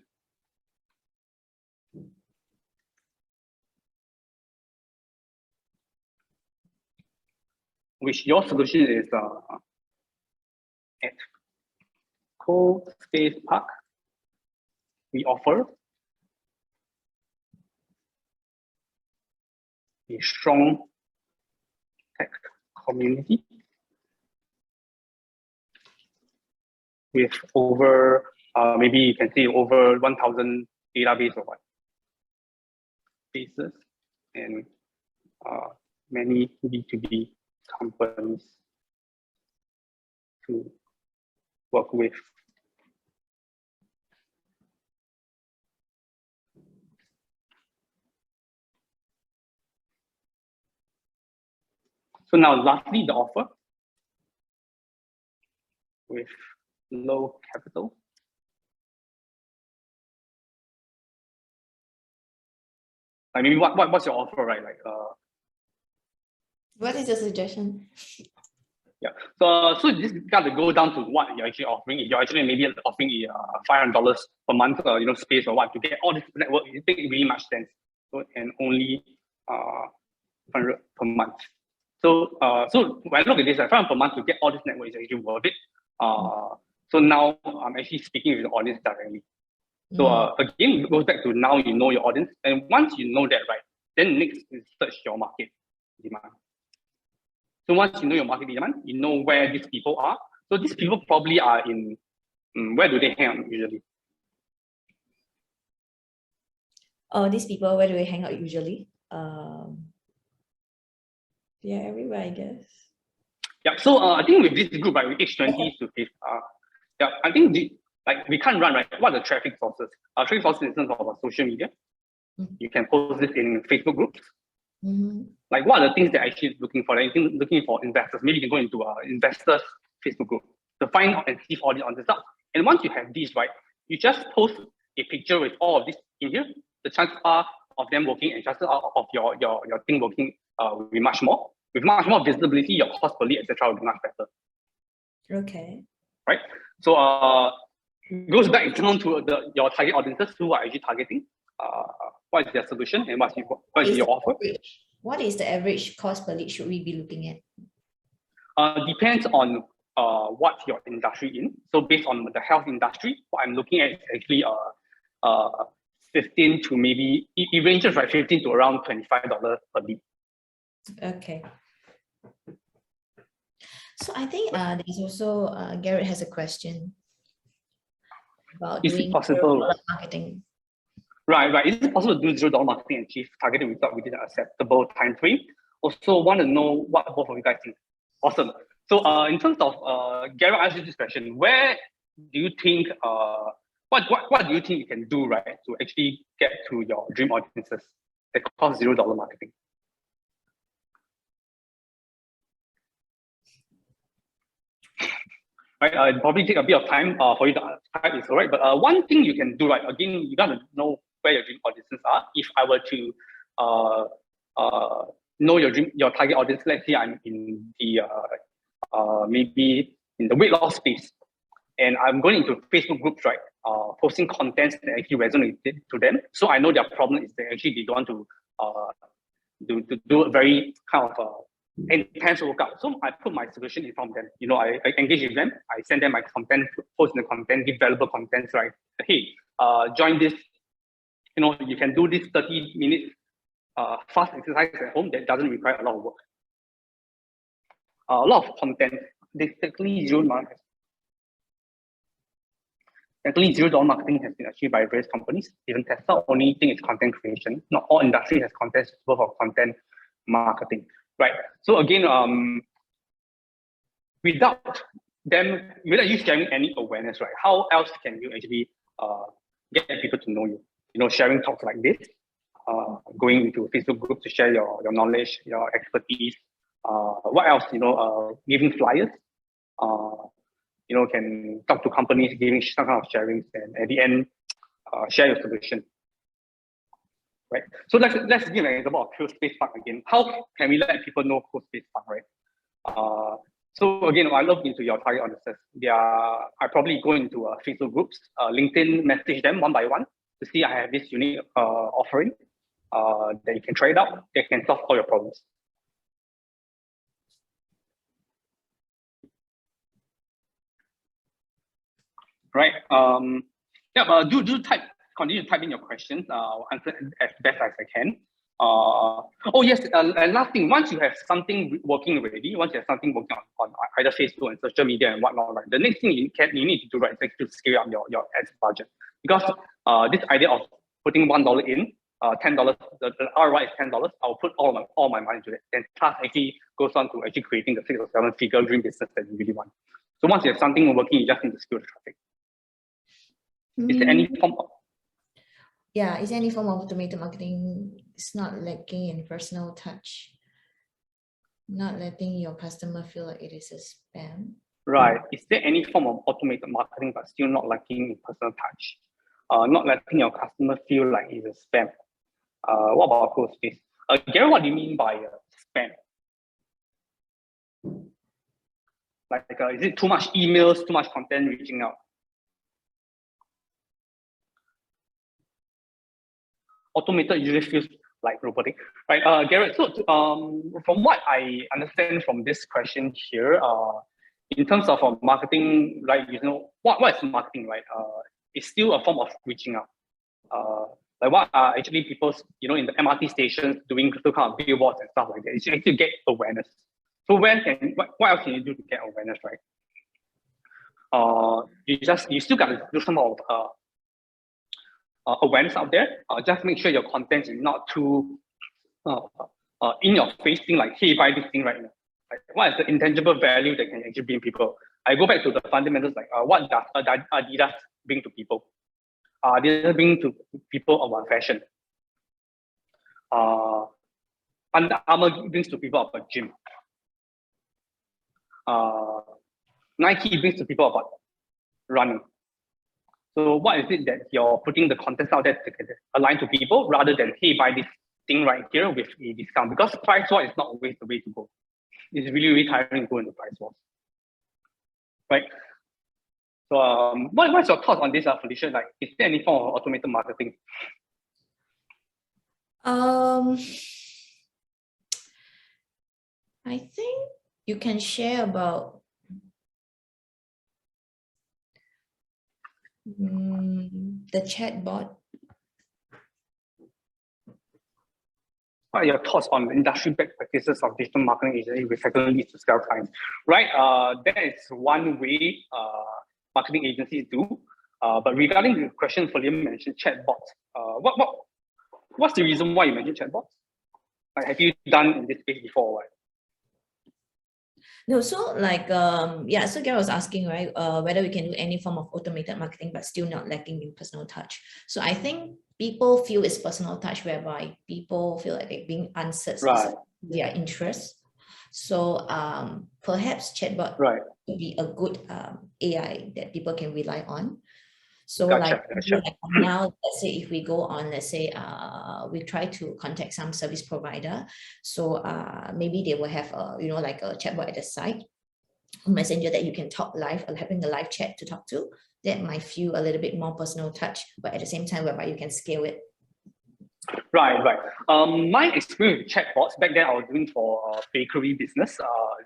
Which your solution is at CoSpace Park, we offer a strong tech community with over, maybe you can see over 1,000 database or what bases and many B2B companies to work with. So now lastly, the offer with low capital. Like maybe what's your offer, right? Like What is your suggestion? yeah. So this got to go down to what you're actually offering. If you're actually maybe offering $500 per month, space or what to get all this network, it takes really much sense. So and only 100 per month. So when I look at this, I found per month to get all this network is actually worth it. So now I'm actually speaking with the audience directly. So again, it goes back to now you know your audience, and once you know that, right, then next is search your market demand. So once you know your market demand, you know where these people are. So these people probably are in where do they hang out usually? Oh, these people, where do they hang out usually? Yeah, everywhere, I guess. Yeah. So I think with this group, right, we age 20 to 50. Yeah, I think we can't run, right. What are the traffic sources? Traffic sources in terms of social media. You can post this in Facebook groups. Like what are the things they're actually looking for? They're looking for investors. Maybe you can go into investors Facebook group to find out and see all these on this up. And once you have these, right, you just post a picture with all of this in here. The chances are of them working and chances are of your thing working will be much more. With much more visibility, your cost per lead, etc., will be much better. Okay. Right. So it goes back down to your target audiences who are actually targeting. What is their solution and what is your offer? What is the average cost per lead should we be looking at? Depends on what your industry in. So based on the health industry, what I'm looking at is actually 15 to maybe it ranges right 15 to around $25 per lead. Okay. So I think there's also Garrett has a question about doing marketing. Right. Is it possible to do $0 marketing and achieve targeted result within an acceptable time frame? Also, want to know what both of you guys think. Awesome. So, in terms of Garrett asked you this question, where do you think what do you think you can do, right, to actually get to your dream audiences that cost $0 marketing? Right, it'll probably take a bit of time for you to type this, all right? But one thing you can do, right, again, you got to know where your dream audiences are. If I were to know your target audience, let's say I'm in the maybe in the weight loss space, and I'm going into Facebook groups, right, posting contents that actually resonate to them. So I know their problem is that actually they don't want to do a very kind of intense workout. So I put my solution in front of them. I engage with them. I send them my content, post in the content, give valuable content, right? Hey, join this. You can do this 30-minute fast exercise at home that doesn't require a lot of work. A lot of content. Basically, $0 marketing has been achieved by various companies. Even Tesla only thing is content creation. Not all industry has content for content marketing, right? So again, without you sharing any awareness, right? How else can you actually get people to know you? Sharing talks like this, going into Facebook groups to share your knowledge, your expertise. What else? Giving flyers. Can talk to companies, giving some kind of sharings, and at the end, share your solution. Right. So let's give an example of CoSpace Park again. How can we let people know CoSpace Park, right? So again, I look into your target audiences. I probably go into Facebook groups, LinkedIn, message them one by one to see I have this unique offering that you can try it out. They can solve all your problems. Right. Continue to type in your questions. I'll answer as best as I can. Oh yes, and last thing, once you have something working already, once you have something working on either Facebook and social media and whatnot, right, the next thing you need to do, right, is to scale up your ads budget. Because this idea of putting $1 in, $10, the ROI is $10, I'll put all my money into it. And task actually goes on to actually creating the 6 or 7 figure dream business that you really want. So once you have something working, you just need to scale the traffic. Is there any form of is there any form of automated marketing? It's not lacking in personal touch, not letting your customer feel like it is a spam. Right. Is there any form of automated marketing but still not lacking in personal touch? Not letting your customer feel like it's a spam. What about CoSpace? Gary, what do you mean by spam? Like, is it too much emails, too much content reaching out? Automated usually feels like robotic, right? Garrett, so from what I understand from this question here, in terms of marketing, right, what is marketing, right? It's still a form of reaching out. Like what are actually people, in the MRT stations doing some kind of billboards and stuff like that. It's actually to get awareness. So what else can you do to get awareness, right? You still got to do some of awareness out there. Just make sure your content is not too in your face thing, like, hey, buy this thing right now. Like, what is the intangible value that can actually bring people? I go back to the fundamentals, like what does Adidas bring to people? Adidas bring to people about fashion. Under Armour brings to people about gym. Nike brings to people about running. So what is it that you're putting the content out there to align to people rather than, hey, buy this thing right here with a discount? Because price war is not always the way to go. It's really, really tiring to go into price wars, right? So what's your thoughts on this, Felicia? Like, is there any form of automated marketing? I think you can share about the chatbot. What are your thoughts on industry best practices of digital marketing agency with effective leads to scale clients? Right, that is one way marketing agencies do. But regarding the question William mentioned, chatbots. What's the reason why you mentioned chatbots? Like, have you done in this space before? Or what? No, so like yeah, so Gary was asking, right, whether we can do any form of automated marketing but still not lacking in personal touch. So I think people feel it's personal touch, whereby people feel like they're being answered their interests. So perhaps chatbot would be a good AI that people can rely on. So gotcha. like now, let's say if we go on, let's say we try to contact some service provider. So maybe they will have like a chatbot at the side, a messenger that you can talk live, or having a live chat to talk to. That might feel a little bit more personal touch, but at the same time, whereby you can scale it. Right. My experience with chatbots, back then I was doing for a bakery business,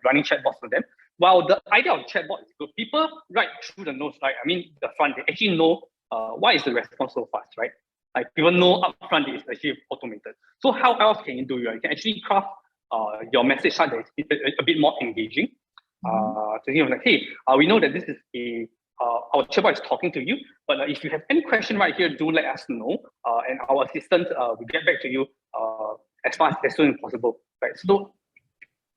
running chatbots for them. While the idea of chatbot is good, people right through the nose, right? I mean, the front, they actually know why is the response so fast, right? Like, people know upfront it's actually automated. So how else can you do it? You can actually craft your message so that it's a bit more engaging. So like, hey, we know that this is our chatbot is talking to you, but if you have any question right here, do let us know, and our assistant will get back to you as soon as possible, right? So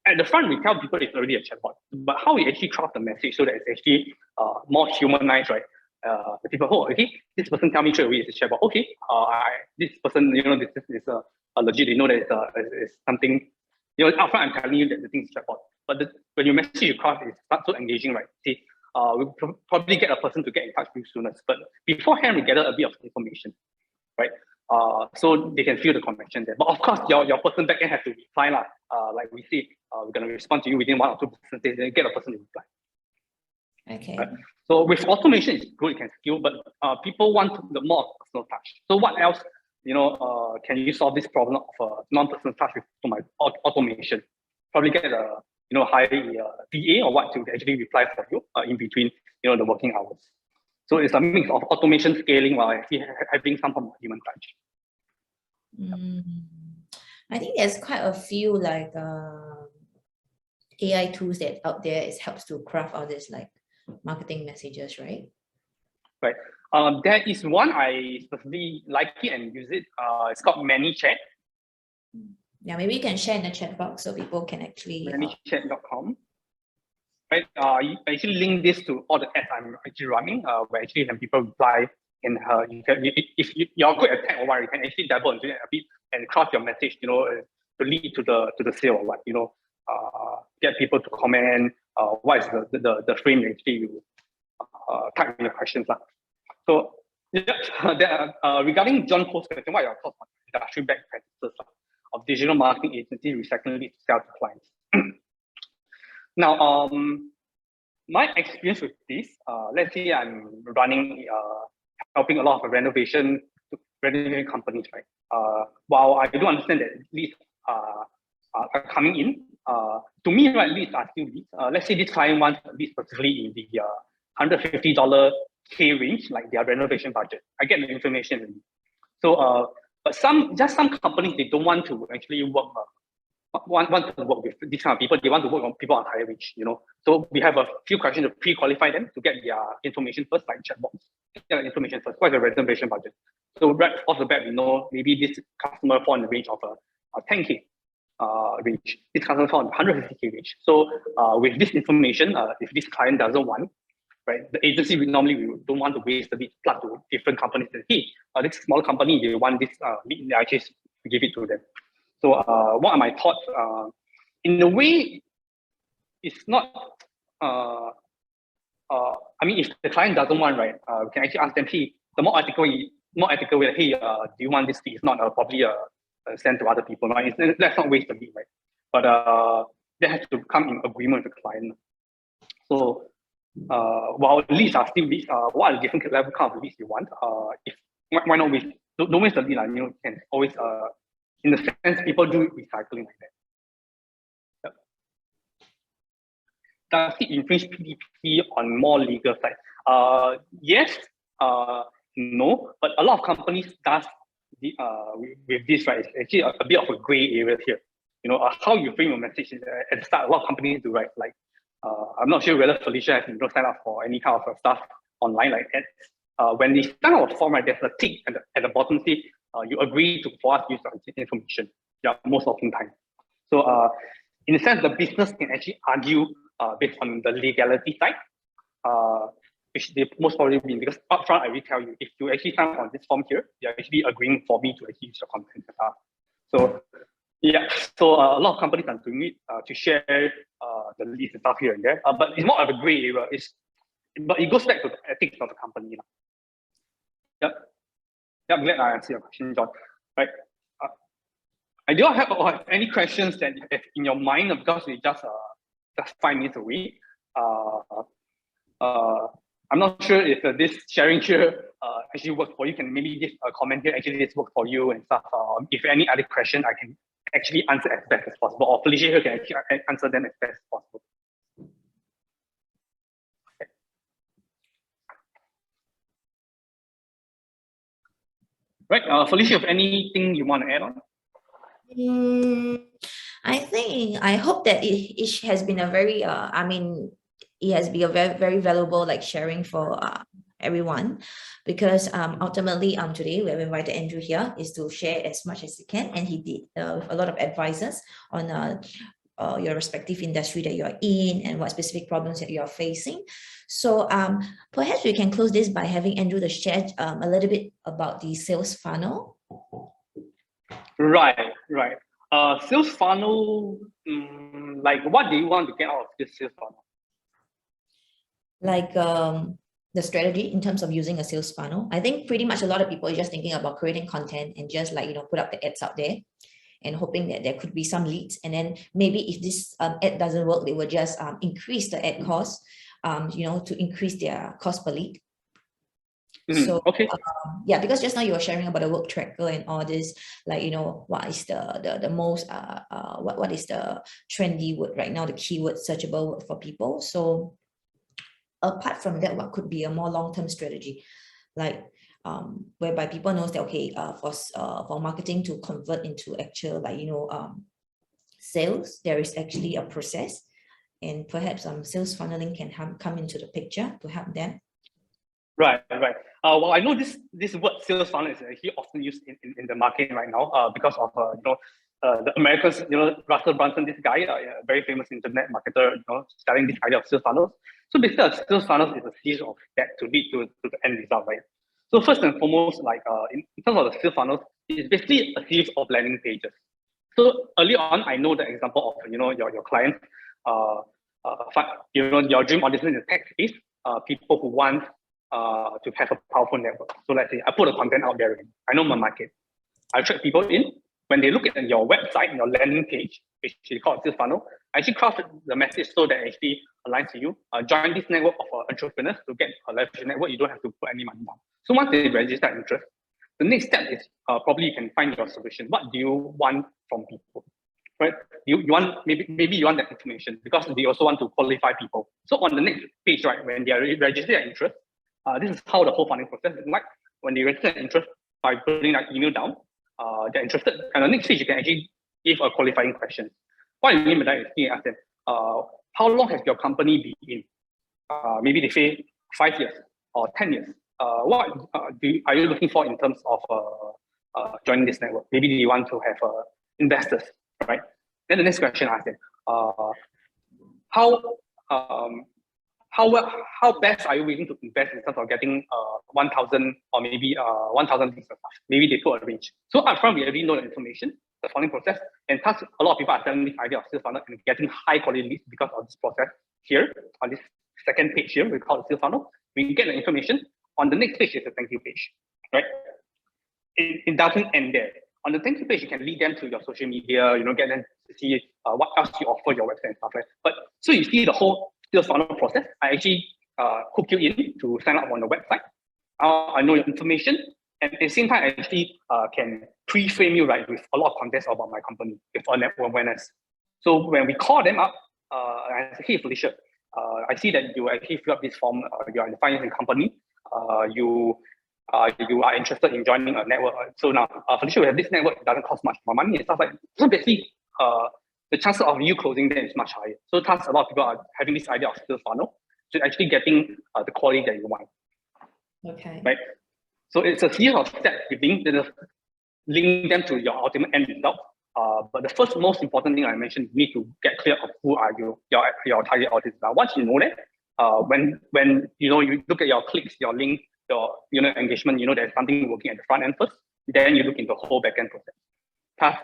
at the front, we tell people it's already a chatbot, but how we actually craft the message so that it's actually more humanized, right? The people, okay, this person tell me straight away it's a chatbot. Okay, this person, this is a legit. They know that it's something. Upfront I'm telling you that the thing is chatbot, but when your message you craft is not so engaging, right? See, we'll probably get a person to get in touch with you sooner, but beforehand we gather a bit of information, right? So they can feel the connection there. But of course, your person back end has to reply, like we see, we're going to respond to you within 1 or 2 business days, then get a person to reply. Okay. Right? So with automation, it's good, it can scale, but people want the more personal touch. So what else, can you solve this problem of non-personal touch with automation? Probably get a hire DA or what to actually reply for you in between the working hours. So it's a mix of automation scaling while actually having some form of human touch. I think there's quite a few like AI tools that out there helps to craft all this like marketing messages, right? Right. There is one I specifically like it and use it. It's called ManyChat. Yeah, maybe you can share in the chat box so people can actually ManyChat.com. Right. You actually link this to all the ads I'm actually running, where actually when people reply, and if you're good at tech or what, you can actually dabble into it a bit and craft your message, to lead to the sale or what, get people to comment. What is the frame actually you type in your questions. So yeah, regarding John Poe's question, what are your thoughts on industry-backed practices of digital marketing agencies recycling leads to sell to clients. Now, my experience with this, let's say I'm running, helping a lot of renovation companies, right? While I do understand that leads are coming in, to me, right, leads are still leads. Let's say this client wants leads specifically in the $150 K range, like their renovation budget. I get the information. So, but some companies, they don't want to actually work want to work with these kind of people. They want to work on people on higher reach, So we have a few questions to pre-qualify them to get their information first, like chatbots. Get their information first. What is the reservation budget? So right off the bat, we know maybe this customer fall in the range of a 10K range. This customer fall in 150K range. So with this information, if this client doesn't want, right, the agency we don't want to waste the lead plug to different companies. That, hey, this small company, they want this lead, they actually give it to them. So what are my thoughts? In a way, it's not, I mean, if the client doesn't want, right, we can actually ask them, hey, the more ethical way, hey, do you want this lead? It's not probably sent to other people, right? Let's not waste the lead, right? But they have to come in agreement with the client. So while leads are still leads, what are the different level kind of leads you want? Why not waste? Don't waste the lead, you can always, in the sense, people do recycling like that. Yep. Does it infringe PDP on more legal side? Yes, no, but a lot of companies does with this, right? It's actually a bit of a gray area here. How you frame your message at the start. A lot of companies do, right? Like, I'm not sure whether Felicia has sign up for any kind of stuff online like that. When they sign up a form, right, there's a tick at the bottom say, you agree for us to use the information. Yeah, most often time. So in a sense, the business can actually argue based on the legality side, which they most probably mean, because upfront I will tell you, if you actually sign on this form here, you're actually agreeing for me to actually use your content. So yeah, so a lot of companies are doing it to share the leads and stuff here and there, but it's more of a gray area. But it goes back to the ethics of the company. Yep. I'm glad I answered your question, John. Right. I do not have any questions that you have in your mind, because we just 5 minutes away. I'm not sure if this sharing here actually works for you. Can maybe give a comment here, actually this works for you and stuff. If any other question, I can actually answer as best as possible, or Felicia here can actually answer them as best as possible. Okay. Right, Felicia, if anything you want to add on? I hope that it has been a very, it has been a very, very valuable sharing for everyone, because ultimately today we have invited Andrew here is to share as much as he can, and he did with a lot of advices on your respective industry that you are in and what specific problems that you are facing. So perhaps we can close this by having Andrew to share a little bit about the sales funnel. Right. Sales funnel, like what do you want to get out of this sales funnel? Like the strategy in terms of using a sales funnel. I think pretty much a lot of people are just thinking about creating content and just put up the ads out there and hoping that there could be some leads. And then maybe if this ad doesn't work, they will just increase the ad cost, to increase their cost per lead. So okay. Yeah, because just now you were sharing about the work tracker and all this, what is the most what is the trendy word right now, the keyword searchable word for people. So apart from that, what could be a more long-term strategy, whereby people knows that, okay, for marketing to convert into actual sales, there is actually a process, and perhaps sales funneling can come into the picture to help them. Right. Well, I know this word sales funnel is actually often used in the market right now because of the Americans, Russell Brunson, this guy, a very famous internet marketer, starting this idea of sales funnels. So basically, a sales funnel is a series of that to lead to the end result, right? So first and foremost, in terms of the sales funnels, it's basically a series of landing pages. So early on, I know the example of your client, your dream audience in the tech space, people who want to have a powerful network. So let's say I put a content out there. I know my market. attract people in. When they look at your website, your landing page, which is called sales funnel, I actually crafted the message so that it actually aligns to you. Join this network of entrepreneurs to get a leverage network. You don't have to put any money down. So once they register interest, the next step is probably you can find your solution. What do you want from people? Right? You want maybe you want that information because they also want to qualify people. So on the next page, right, when they are register their interest, this is how the whole funding process is like. When they register interest by putting that email down, they're interested. And the next page, you can actually give a qualifying question. What I mean by that is you ask them, how long has your company been in? Maybe they say 5 years or 10 years. What are you looking for in terms of joining this network? Maybe you want to have investors, right? Then the next question I ask them, how best are you willing to invest in terms of getting 1,000 or maybe 1,000 things? Maybe they put a range. So upfront, we already know the information, the funding process, and thus a lot of people are selling this idea of sales funnel and getting high quality leads because of this process here on this second page here. We call it sales funnel. We get the information. On the next page is the thank you page, right? It doesn't end there. On the thank you page, you can lead them to your social media, get them to see what else you offer your website and stuff like that. But so you see the whole sales funnel process. I actually hook you in to sign up on the website. I know your information, and at the same time, I actually can pre-frame you right with a lot of content about my company with a network awareness. So when we call them up, I say, hey Felicia, I see that you actually fill up this form. You are in the financing company. You are interested in joining a network. So now, Felicia, we have this network. It doesn't cost much more money and stuff like that. So basically, the chances of you closing them is much higher. So thus, a lot of people are having this idea of sales funnel, so actually getting the quality that you want. Okay. Right. So it's a series of steps you link them to your ultimate end result. But the first most important thing I mentioned, you need to get clear of who are you, your target audience. Now, once you know that, when you look at your clicks, your link, your engagement, there's something working at the front end first. Then you look into the whole backend process. Thus,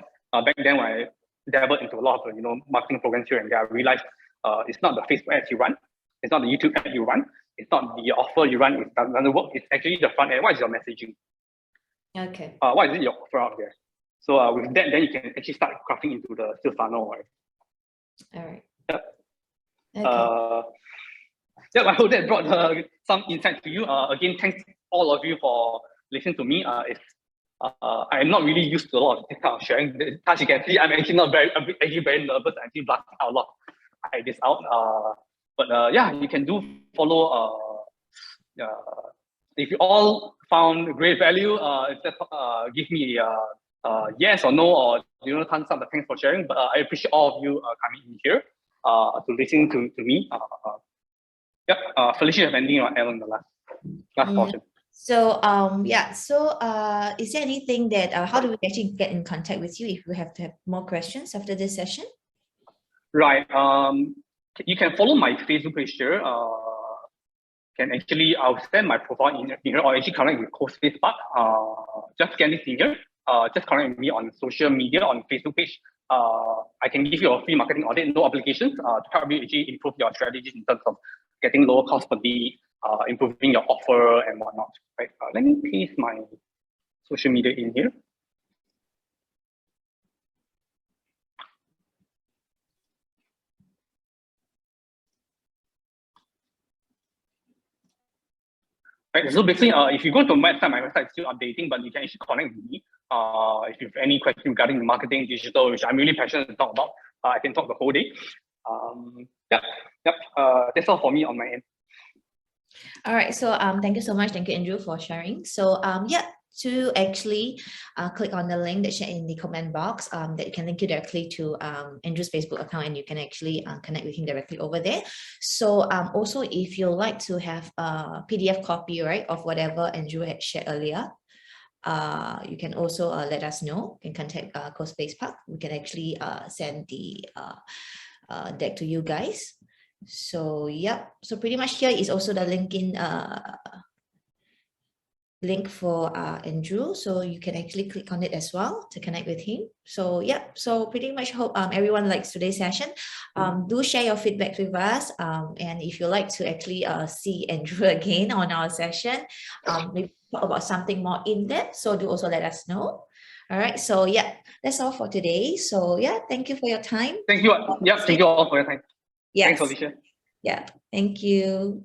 back then when I dabbled into a lot of marketing programs here and there, I realized it's not the Facebook ads you run, it's not the YouTube ad you run, it's not the offer you run, it doesn't work. It's actually the front end. What is your messaging? Okay. What is it your offer out there? So with that, then you can actually start crafting into the sales funnel. Right? All right. Yep. Okay. Yeah, I hope that brought some insight to you. Again, thanks all of you for listening to me. I'm not really used to a lot of this kind of sharing. As you can see, I'm actually very nervous. I actually blast out a lot ideas out. But yeah, you can follow. If you all found great value, give me yes or no, or thumbs up. Thanks for sharing. But I appreciate all of you coming in here to listen to me. Felicia, have anything on Ellen, the last portion? So yeah, so is there anything that how do we actually get in contact with you if we have to have more questions after this session? Right. You can follow my Facebook page here. I'll send my profile in here, or actually connect with CoSpace Park. Just scan this in here. Just connect with me on social media on Facebook page. I can give you a free marketing audit, no obligations, to help you actually improve your strategies in terms of getting lower cost per lead, improving your offer and whatnot. Right. Let me paste my social media in here. Right, so basically, if you go to my website is still updating, but you can actually connect with me. If you have any questions regarding marketing, digital, which I'm really passionate to talk about, I can talk the whole day. That's all for me on my end. All right, so thank you so much. Thank you, Andrew, for sharing. So to actually click on the link that's shared in the comment box that you can link you directly to Andrew's Facebook account, and you can actually connect with him directly over there. So also, if you'd like to have a PDF copy, right, of whatever Andrew had shared earlier, you can also let us know. You can contact CoSpace Park. We can actually send the deck to you guys. So yeah, so pretty much here is also the link for Andrew, so you can actually click on it as well to connect with him. So yeah, so pretty much hope everyone likes today's session. Do share your feedback with us, and if you like to actually see Andrew again on our session, maybe talk about something more in depth, so do also let us know. All right. So yeah, that's all for today. So yeah, thank you for your time. Thank you. Yeah, thank you all for your time. Yes. Thanks, Alicia. Yeah. Thank you.